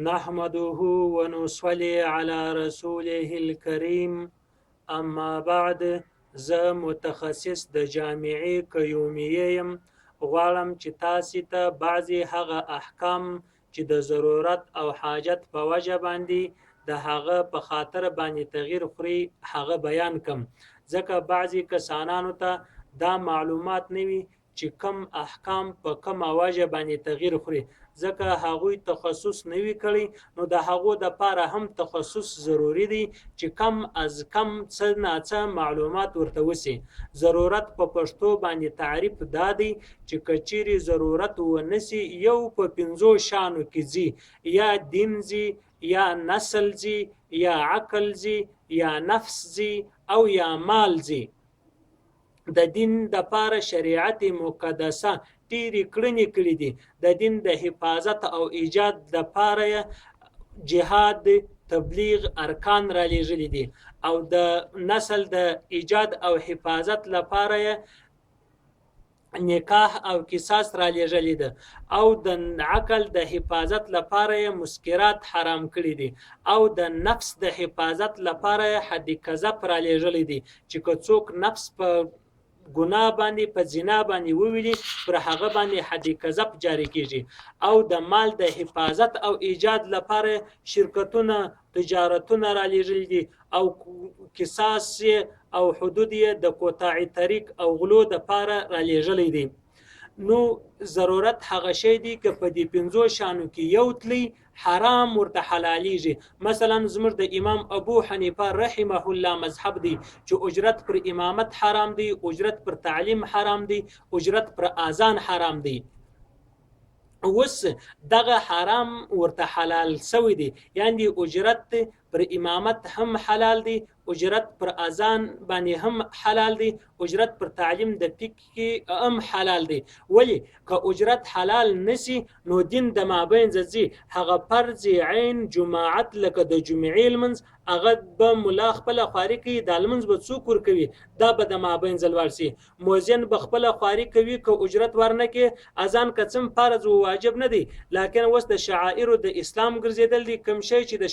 نحمده ونصلي على رسوله الكريم اما بعد. زه متخصص د جامعې قیومیه یم. غواړم چې تاسو ته بعضی هغه احکام چې د ضرورت او حاجت په وجه باندې د هغه په خاطر باندې تغییر خوري هغه بیان کم، ځکه بعضی کسانانو ته دا معلومات نه وي چې کم احکام په کم وجه باندې تغییر خوري، ځکه هغوی تخصص نه وي کړی. نو د هغو د پاره هم تخصص ضروری دی چې کم از کم څه نه څه معلومات ورته وسی. ضرورت په پښتو باندې تعریف دا دی چې کچيري ضرورت ونسی یو په 5 شانو کې زی، یا دین زی، یا نسل زی، یا عقل زی، یا نفس زی، او یا مال زی. د دین د پاره شریعت مقدسه ډیرې کړنې کړې دي. د دین د حفاظت او ایجاد د پاره جهاد، تبلیغ، ارکان را لېږلي دي، او د نسل د ایجاد او حفاظت لپاره نکاح او قصاص را لېږلي ده، او د عقل د حفاظت لپاره مسکرات حرام کړي دي، او د نفس د حفاظت لپاره حد قذف را لېږلي دي چې که څوک نفس په ګناه باندې په زنا باندې وویلي پر هغه باندې حد قذف جاری کیږي. او د مال د حفاظت او ایجاد لپاره شرکتونه، تجارتونه را لېږلي دي، او قصاص او حدود د قطاع طریق او غلو د پاره را لېږلي دي. نو ضرورت هغه شی دی که په دې 5 شانو کې یو تلی حرام ورته حلالیږي. مثلا زموږ د امام ابو حنیفه رحمه الله مذهب دی چې اجرت پر امامت حرام دی، اجرت پر تعلیم حرام دی، اجرت پر اذان حرام دی. اوس دغه حرام ورته حلال سوی دی، یعنی اجرت پر امامت هم حلال دی، اجرت پر اذان باندې هم حلال دی، اجرت پر تعلیم د فقه هم حلال دی. ولی که اجرت حلال نسی نو دین د مابین ځي هغه فرض عین جماعت لکه د جمعې لمنځ هغه به ملا خپل خواري کوي، د لمنځ به څوک ور کوي، دا به د مابین ځلوال سي. مؤذن به خپل خواري کوي که اجرت ورنه کې. اذان کڅم فرض او واجب نه دی، لکه اوس د شعائر د اسلام ګرځیدل دي. کوم شی چې د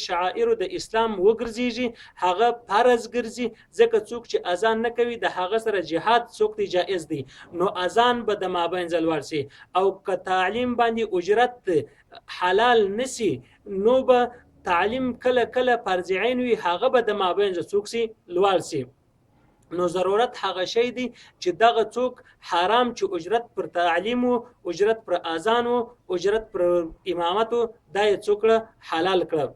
شعائر د اسلام وګرځيږي هغه فرض ګرځي، ځکه څوک چې اذان نه کوي د هغه سره جهاد څوک دی جائز دی. نو اذان به د مابین ځلوال سي. او که تعلیم باندې اجرت حلال نسی نو به تعلیم کله کله فرض عین وي، هغه به د مابین څوک سي لوال سي. نو ضرورت هغه شی دی چې دغه څوک حرام چې اجرت پر تعلیم او اجرت پر اذان او اجرت پر امامت دای څوک حلال کړ.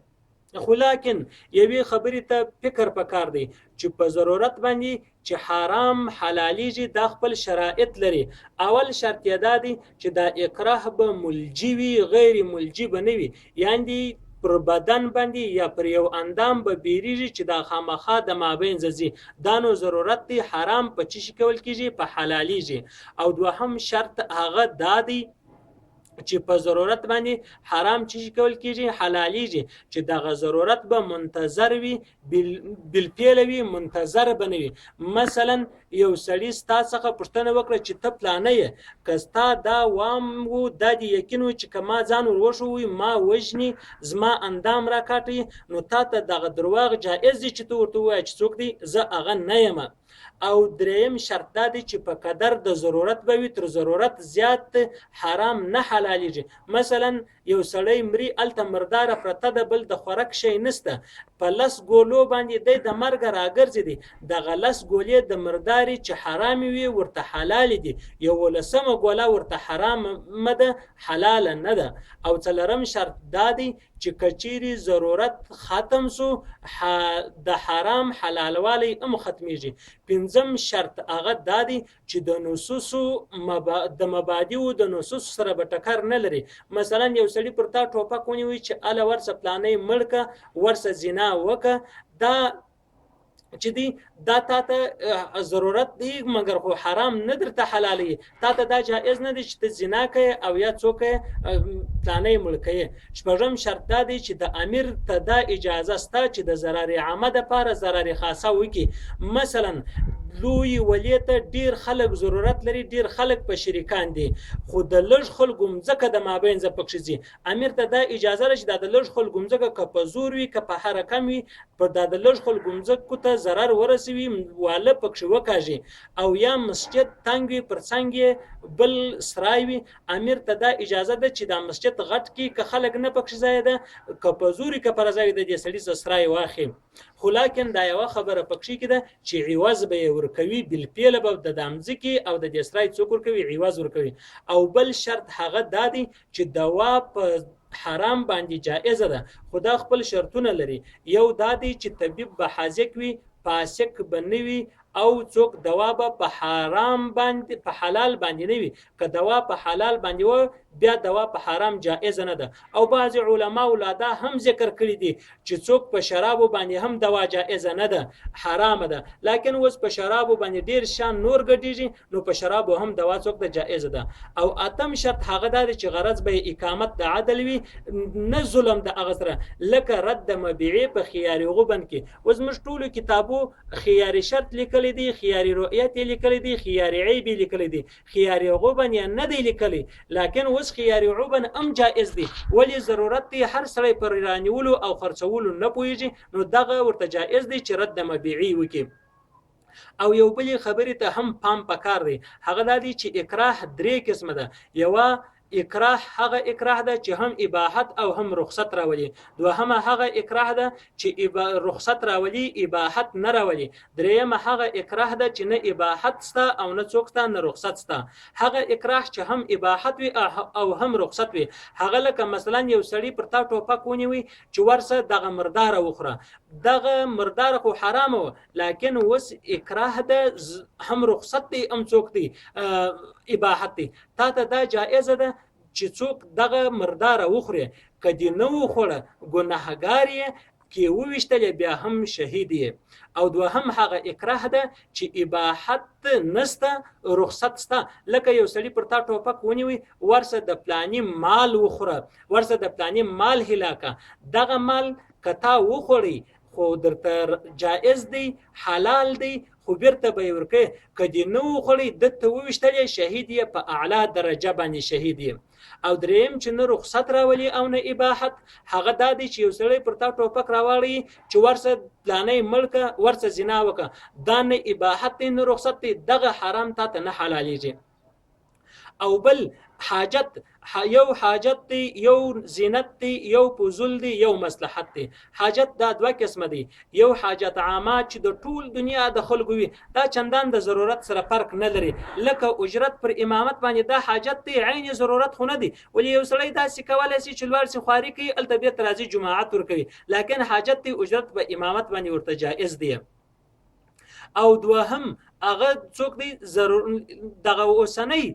خو لیکن یوې خبرې ته فکر پکار دی چې په ضرورت باندې چې حرام حلالیږي دا خپل شرایط لري. اول شرط یې دا دی چې دا اکراه به ملجی وي، غیر ملجی به نه وي، یعنی پر بدن باندې یا پر یو اندام به بیریږي چې دا خامخا د مابین ځي. دا نو ضرورت دی حرام په چی شکل کیږي په حلالیږي. او دوهم شرط هغه دا دی چې په ضرورت باندې حرام چی کول کیږي حلالیږي چې دغه ضرورت به منتظر وي، بالفعل وي، منتظر بنوي. مثلا یو سړی ستا څخه پوښتنه وکړه چې ته پلانه یې، کستا دا وام وو دا دی یقین چې کما ځان ورشوي ما وجني زما اندام راکاټي، نو تا ته دغه درواغ جائز دي چې تو ورته وایې چې څوک دی زه هغه نه یم. او دریم شرط دا دی چې په قدر د ضرورت به وي، تر ضرورت زیات حرام نه حلالیږي. مثلا یو سړی مري الته مرداره پرته د بل د خوراک شي نسته، په لس ګولو باندې د مرګ راګرځي دي، د غلس ګولې د مرداري چې حرام وي ورته حلال دي، یو لسمه ګوله ورته حرام مده حلال نه ده. او څلورم شرط دا دی چې کچيري ضرورت ختم سو د حرام حلالوالی هم ختميږي. پنځم شرط هغه دا دی چې د نصوصو د مبادئ او د نصوص سره به ټکر نه لري. مثلا یو سړی پر تا ټوپک ونیوي چې اله ورسه پلانې مړکه ورسه زنا وکه، دا چې دی دا تا ته ضرورت دی مګر خو حرام نه درته حلالي، تا ته دا جائز نه دی چې ته زنا کوي او یا څوک پلانې ملکه. شپږم شرط دا دی چې د امیر ته دا اجازه ستا چې د ضرر عامه د پاره ضرر خاصه وکي. مثلا لوی ولی ته ډیر خلک ضرورت لري، ډیر خلک په شریکان دي، خو د لږ خلکو مځکه د مابین ز پکښې ځي. امیر ته دا اجازه لري چې د لږ خلکو مځکه که په زور وي که په حرکم وي، په د لږ خلکو مځکو ته ضرر ورسوي، واله پکښې وکاږي، او یا مسجد تنګ وي پر څنګ بل سرای وي، امیر ته دا اجازه ده چې دا مسجد غټ کی که خلک نه پکښې ځای ده، که په زوري که پر ځای د دې سړي سرای واخلي. خو لکن دا یوه خبره پکښې کې ده چې عوض به یې ورکوي، بالفعل به د ځمکې او د دې سرای څوک ورکوي؟ عوض ورکوي. او بل شرط هغه دا دی چې دوا په حرام باندې جائزه ده، خو دا خپل شرطونه لري. یو دا دی چې طبيب به حاذق وي، فاسق به نه وي، او څوک دوا به په حرام باندې په حلال باندې نه وي. که دوا په حلال باندې و بیا دوا په حرام جائز نه ده. او بعض علما ولاده هم ذکر کړی دي چې څوک په شرابو باندې هم دوا جائز نه ده، حرام ده. لکن اوس په شرابو باندې ډیر شان نور ګډیږي، نو په شرابو هم دوا څوک د جائز ده. او اتم شرط هغه دا چې غرض به اقامت د عدل وي، نه ظلم د اغسره، لکه رد مبيعي په خيار غبن کې. اوس موږ ټولو کتابو خيار شرط لیکل دي، خيار رؤیت لیکل دي، خيار عیب لیکل دي، خيار غبن یا نه دی لیکل. لکن اوس خيار عبن ام جائز دي، ولی ضرورت دی هر سړی پر رانیولو او خرڅولو نه پوهیږي، نو دغه ورته جائز دی چې رد مبيعي وکړي. او یو بل خبرې ته هم پام پکار دی، هغه دا دی چې اکراه درې قسمه ده. یوه اکراه هغه اکراه ده چې هم اباحت او هم رخصت راولي. دوهمه هغه اکراه ده چې رخصت راولي اباحت نه راولي. دریمه هغه اکراه ده چې نه اباحت ستا او نه څوک ستا نه رخصت ستا. هغه اکراه چې هم اباحت وي او هم رخصت وي، هغه لکه مثلا یو سړی پر تا ټوپک ونیوي چې ورسه دغه مردار وخوره، دغه مردار خو حرام و، لکن وس اکراه ده هم رخصت دی هم څوک دی اباحت دی. تا ته دا جائزه ده چې څوک دغه مردار وخوري، کدی نه وخوره ګناهګار یې، کې وویشتل بیا هم شهید یې. او دوهم هغه اکراه ده چې اباحت نسته رخصت سته، لکه یو سړی پر تا ټوپک ونیوي ورسه د پلانی مال وخوره، ورسه د پلانی مال هلاکه، دغه مال کتا وخوري خو درته جائز دی، حلال دی، خو بیرته به یې ورکوي. کدی نه وخوړی دته وویشتل شهید یې، په اعلی درجه باندې شهید یې. او دریم چې نه رخصت راولي او نه اباحت، هغه دا دی چې یو سړی پر تا ټوپک راواړي چې ورسه پلانې ملکه ورسه زنا وکړه، دا نه اباحت دی نه رخصت دی، دغه حرام تا ته نه حلالیږي. او بل حاجت، یو حاجت دی، یو زینت دی، یو پوزل دی، یو مصلحت دی. حاجت دا دوه قسمه دی، یو حاجت عامه چې د ټول دنیا د خلکو وي، دا چندان د ضرورت سره فرق نه لري، لکه اجرت پر امامت باندې دا حاجت دی، عین ضرورت خو نه دی. ولی یو سړی داسې کولی شي چې لوړ سي خواري کوي، هلته بیرته راځي جماعت ورکوي، لکن حاجت دی اجرت په امامت باندې ورته جائز دی. او دوهم هغه څوک دی دغه اوسنی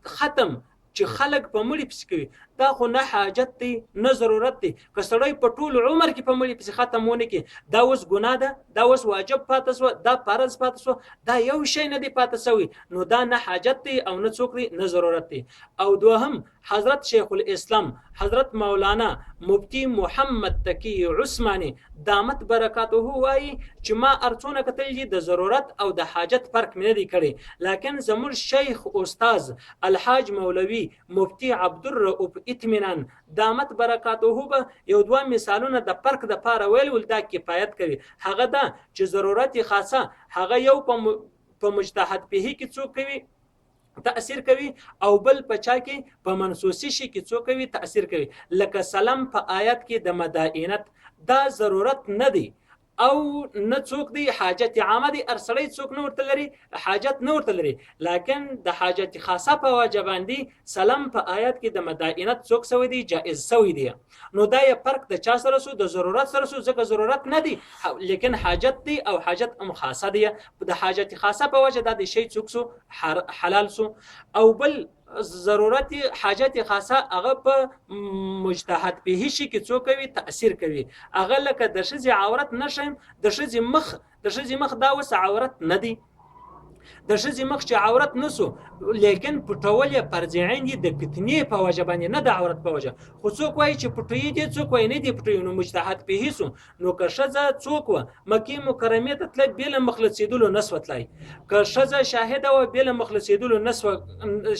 ختم چې خلک په مړي پسې کوي، دا خو نه حاجت دی نه ضرورت دی. که سړی په ټول عمر کې په مړي پسې ختمونه کې، دا اوس ګناه ده، دا اوس واجب پاتې شو، دا فرض پاتې شو، دا یو شی نه دی پاتې شوی، نو دا نه حاجت دی او نه څوک دی نه ضرورت دی. او دوهم حضرت شیخ الاسلام حضرت مولانا مفتی محمد تقی عثماني دامت برکاته وایي چې ما ارڅونه کتل دي د ضرورت او د حاجت فرق مې نه دی کړی، لکن زموږ شیخ استاد الحاج مولوی مفتی عبدالرؤوف اطمینان دامت برکاته به یو دوه مثالونه د فرق د پاره ویل ول دا کفایت کوي. هغه دا چې ضرورت خاصه هغه یو په مجتهد به کې څوک کوي تأثیر کوي، او بل پچا کې په منسوسی شي کې څوک کوي تأثیر کوي. لکه سلام په آیت کې د مدائنت دا ضرورت نه دی او نه څوک دی حاجت عامه دی، ارسړی څوک نه ورته لري، حاجت نه ورته لري، لکن د حاجت خاصه په واجبان دی. سلام په آیات کې د مدائنت څوک سوی دی جائز سوی دی. نو دا یې فرق د چا سره سو د ضرورت سره سو، ځکه ضرورت نه دی لیکن حاجت دی او حاجت هم خاصه دی. د حاجت خاصه په وجه د شی څوک سو حلال سو. او بل ضرورت حاجت خاصه هغه په مجتهد به شي کې څوک کوي تأثیر کوي. هغه لکه د شذ عورت نشم، د شذ مخ دا وس عورت نه دی، د ښځې مخ چې عورت نسو لیکن پټول یې فرض عین دي د فتنې په وجه باندې نه د عورت په وجه خو څوک وایي چې پټوي دي څوک وایي نه دي پټوي نو مجتهد په هیڅ نو که ښځه څوک و مکې مکرمې ته تلل بې له مخلصېدلو نسوه تلای که ښځه شاهده وه بې له مخلصېدلو نسوه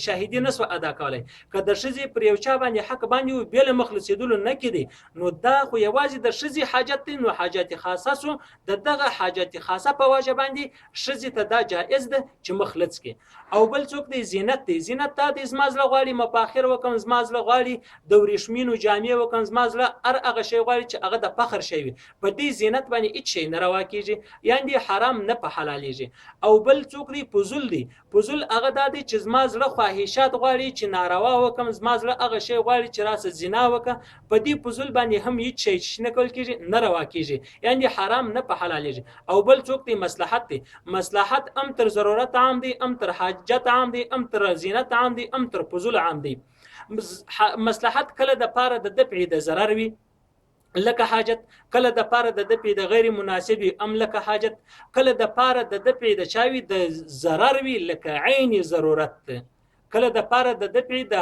شاهدي نسوه ادا کولی که د ښځې پر یو چا باندې حق باندې و بې له مخلصېدلو نه کېدی نو دا خو یوازې د ښځې حاجت دی نو حاجت خاصه سو د دغه حاجت خاصه په وجه باندې ښځې ته دا جائز ده چې مخلص کې او بل څوک دی زینت دی زینت دا د زما زړه غواړي مفاخر وکم زما زړه غواړي د ورېښمینو جامې وکم زما زړه هر هغه شی غواړي چې هغه د فخر شی وي په دې زینت باندې هیڅ شی نه روا کېږي یعنې حرام نه په حلالېږي او بل څوک دی فضول دی فضول هغه دا دی چې زما زړه خواهشات غواړي چې ناروا وکم زما زړه هغه شی غواړي چې راسه زنا وکړه په دې فضول باندې هم هیڅ شی نه کول کېږي نه روا کېږي یعنې حرام نه په حلالېږي او بل څوک دی مصلحت دی مصلحت هم تر ضرورت عام دی هم تر حاجت عام دی هم تر زینت عام دی هم تر فضول عام دی مصلحت کله د پاره د دفع د ضرر وي لکه حاجت کله د پاره د دفع د غیر مناسب ام لکه حاجت کله د پاره د دفع د چاوي د ضرر وي لکه عین ضرورت کله د پاره د دفع د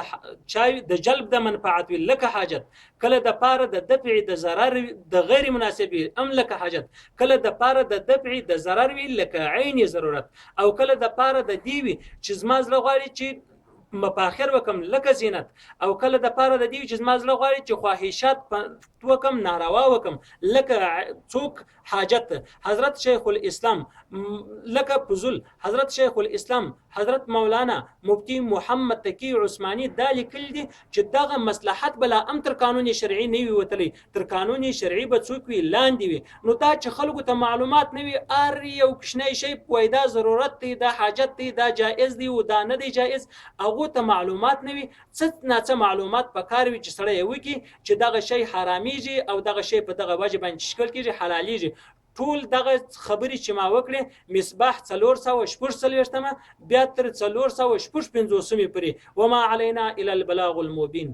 چاوي د جلب د منفعت وي لکه حاجت کله د پاره د دفع د ضرر د غیر مناسب ام لکه حاجت کله د پاره د دفع د ضرر وي لکه عین ضرورت او کله د پاره د دیوي چې زما زړه غواړي چې مفاخر وکم لکه زینت او کله د پاره د دیوي چې زما زړه غواړي چې خواهشات وکم ناروا وکم لکه څوک حاجت حضرت شیخ الاسلام لکه فضول حضرت شیخ الاسلام حضرت مولانا مفتی محمد تقی عثماني دا لیکل دي چې دغه مصلحت بلا ام تر قانون شرعي نه وي وتلی تر قانون شرعي به څوک وي لاندې وي نو دا چې خلکو ته معلومات نه وي ار یو کوچنی شی پویدا ضرورت دی دا حاجت دی دا جائز دی او دا نه دی جائز هغه ته معلومات نه وي څه نه څه معلومات پکار وي چې سړی وکي چې دغه شی حراميږي او دغه شی په دغه وجه باندې شکل کېږي حلاليږي ټول دغه خبرې چې ما وکړې مصباح 446 بیا تر 450 پورې وما علينا الا البلاغ المبين